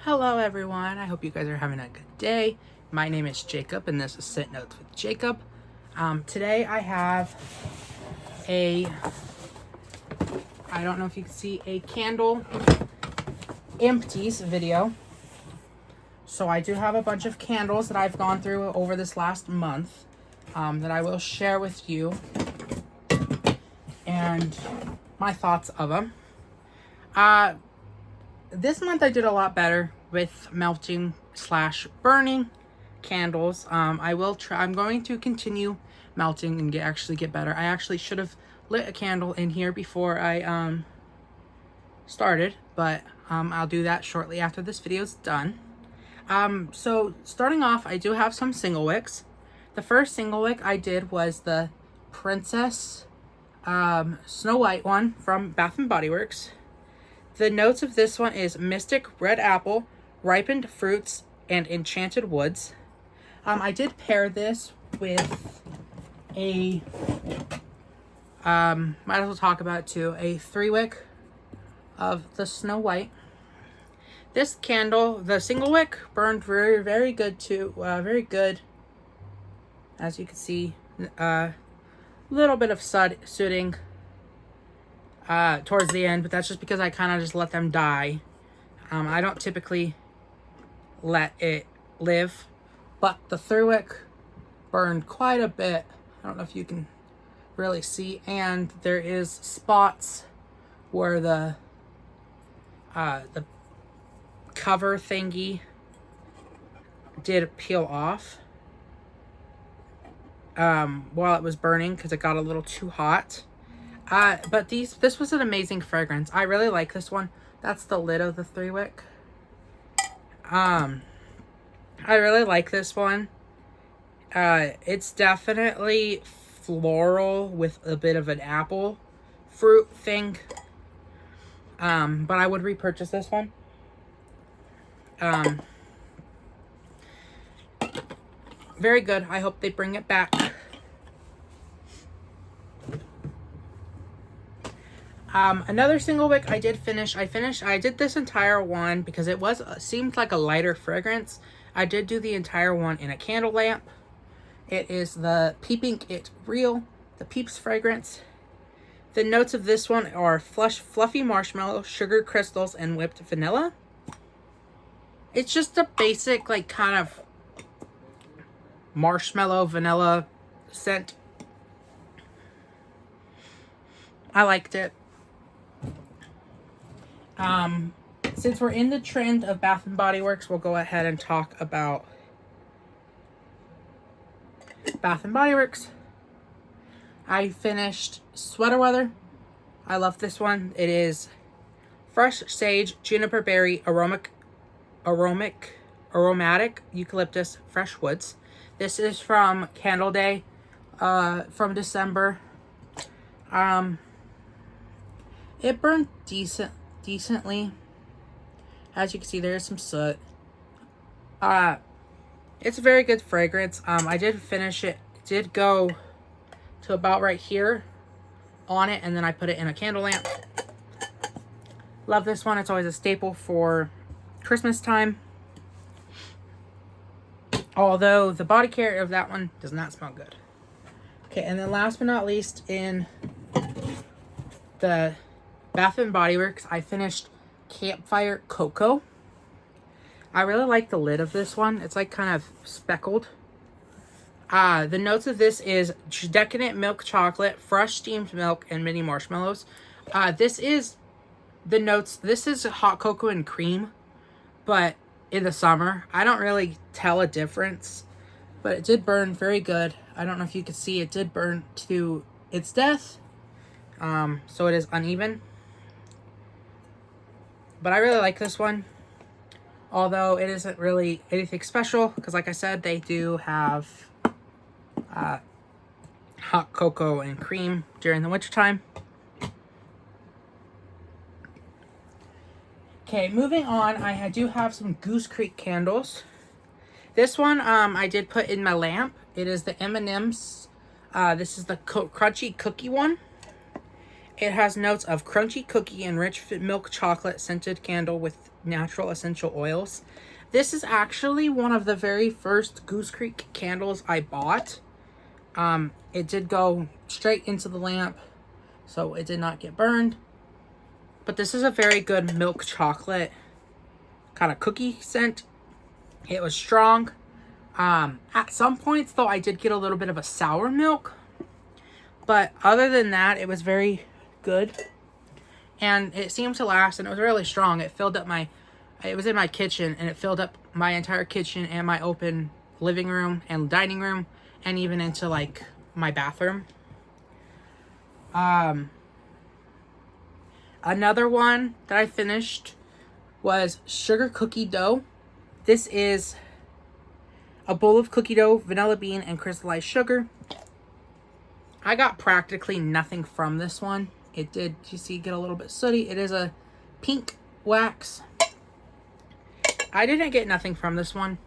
Hello everyone, I hope you guys are having a good day. My name is Jacob and this is Sit Notes with Jacob. Today I have I don't know if you can see, a candle empties video. So I do have a bunch of candles that I've gone through over this last month that I will share with you and my thoughts of them. This month I did a lot better with melting / burning candles. I'm going to continue melting and actually get better. I actually should have lit a candle in here before I started, but I'll do that shortly after this video is done. So starting off, I do have some single wicks. The first single wick I did was the Princess Snow White one from Bath and Body Works. The notes of this one is Mystic Red Apple, Ripened Fruits, and Enchanted Woods. I did pair this with a, might as well talk about it too, a 3-wick of the Snow White. This candle, the single wick, burned very, very good too. Very good. As you can see, little bit of sooting towards the end, but that's just because I kind of just let them die. I don't typically let it live, but the 3-wick burned quite a bit. I don't know if you can really see, and there is spots where the cover thingy did peel off while it was burning because it got a little too hot. But this was an amazing fragrance. I really like this one. That's the lid of the 3-wick. I really like this one. It's definitely floral with a bit of an apple fruit thing. But I would repurchase this one. Very good. I hope they bring it back. Another single wick I did finish. I did this entire one because it seemed like a lighter fragrance. I did do the entire one in a candle lamp. It is the Peeping It Real, the Peeps fragrance. The notes of this one are fluffy marshmallow, sugar crystals, and whipped vanilla. It's just a basic, like, kind of marshmallow vanilla scent. I liked it. Since we're in the trend of Bath and Body Works, we'll go ahead and talk about Bath and Body Works. I finished Sweater Weather. I love this one. It is fresh sage, juniper berry, aromatic eucalyptus, fresh woods. This is from Candle Day, from December. It burned decently. As you can see, there is some soot. It's a very good fragrance. I did finish it. It did go to about right here on it, and then I put it in a candle lamp. Love this one. It's always a staple for Christmas time. Although the body care of that one does not smell good. Okay, and then last but not least, in the Bath and Body Works, I finished Campfire Cocoa. I really like the lid of this one. It's like kind of speckled. The notes of this is decadent milk chocolate, fresh steamed milk, and mini marshmallows. This is the notes. This is hot cocoa and cream, but in the summer. I don't really tell a difference, but it did burn very good. I don't know if you could see, it did burn to its death. So it is uneven. But I really like this one. Although it isn't really anything special, because like I said, they do have hot cocoa and cream during the wintertime. Okay, moving on, I do have some Goose Creek candles. This one I did put in my lamp. It is the M&M's. This is the crunchy cookie one. It has notes of crunchy cookie and rich milk chocolate scented candle with natural essential oils. This is actually one of the very first Goose Creek candles I bought. It did go straight into the lamp, so it did not get burned. But this is a very good milk chocolate kind of cookie scent. It was strong. At some points, though, I did get a little bit of a sour milk. But other than that, it was very good. And it seemed to last, and it was really strong. It filled up it was in my kitchen, and it filled up my entire kitchen and my open living room and dining room, and even into, like, my bathroom. Another one that I finished was sugar cookie dough. This is a bowl of cookie dough, vanilla bean, and crystallized sugar. I got practically nothing from this one. It did, you see, get a little bit sooty. It is a pink wax. I didn't get nothing from this one.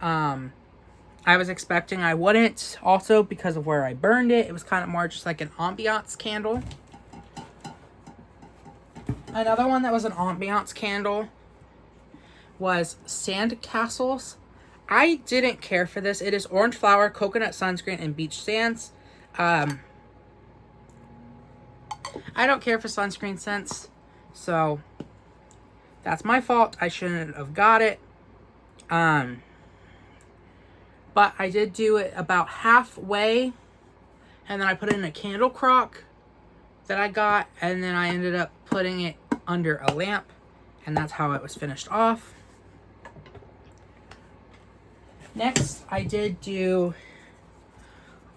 I was expecting I wouldn't, also because of where I burned it. It was kind of more just like an ambiance candle. Another one that was an ambiance candle was Sand Castles. I didn't care for this. It is orange flower, coconut sunscreen, and beach sands. I don't care for sunscreen scents, so that's my fault. I shouldn't have got it. But I did do it about halfway, and then I put it in a candle crock that I got, and then I ended up putting it under a lamp, and that's how it was finished off. Next, I did do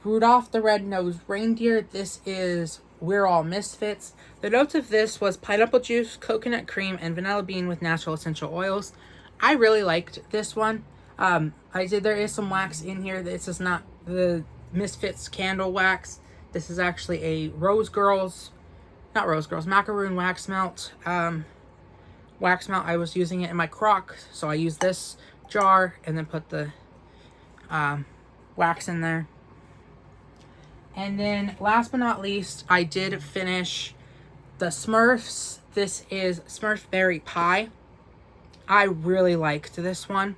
Rudolph the Red-Nosed Reindeer. This is We're All Misfits. The notes of this was pineapple juice, coconut cream, and vanilla bean with natural essential oils. I really liked this one. There is some wax in here. This is not the Misfits candle wax. This is actually a macaroon wax melt. Wax melt, I was using it in my crock, so I used this jar and then put the wax in there. And then last but not least, I did finish the Smurfs. This is Smurf Berry Pie. I really liked this one.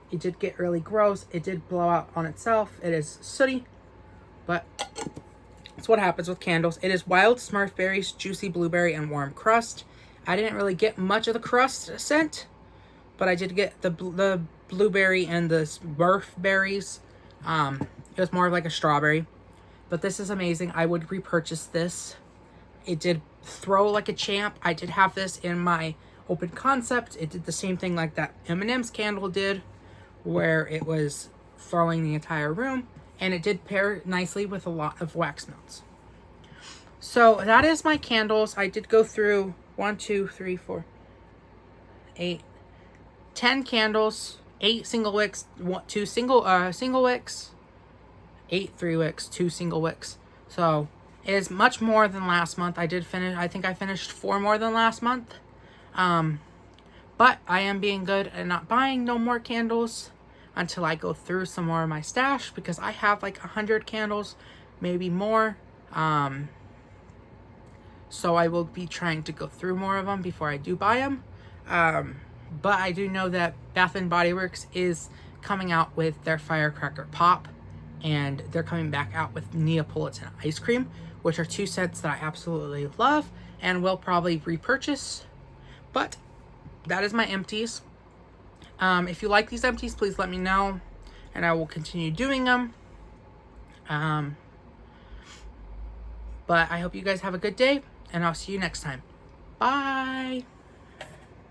It did get really gross. It did blow out on itself. It is sooty, but it's what happens with candles. It is wild Smurf berries, juicy blueberry, and warm crust. I didn't really get much of the crust scent, but I did get the blueberry and the Smurf berries. It was more of like a strawberry, but this is amazing. I would repurchase this. It did throw like a champ. I did have this in my open concept. It did the same thing like that M&M's candle did, where it was throwing the entire room, and it did pair nicely with a lot of wax melts. So that is my candles. I did go through 10 candles, 8 single wicks, 2 single wicks, 8 3 wicks, 2 single wicks. So it is much more than last month. I think I finished 4 more than last month. But I am being good and not buying no more candles until I go through some more of my stash, because I have like 100 candles, maybe more. So I will be trying to go through more of them before I do buy them. But I do know that Bath & Body Works is coming out with their Firecracker Pop, and they're coming back out with Neapolitan Ice Cream, which are 2 scents that I absolutely love and will probably repurchase. But that is my empties. If you like these empties, please let me know, and I will continue doing them. But I hope you guys have a good day, and I'll see you next time. Bye!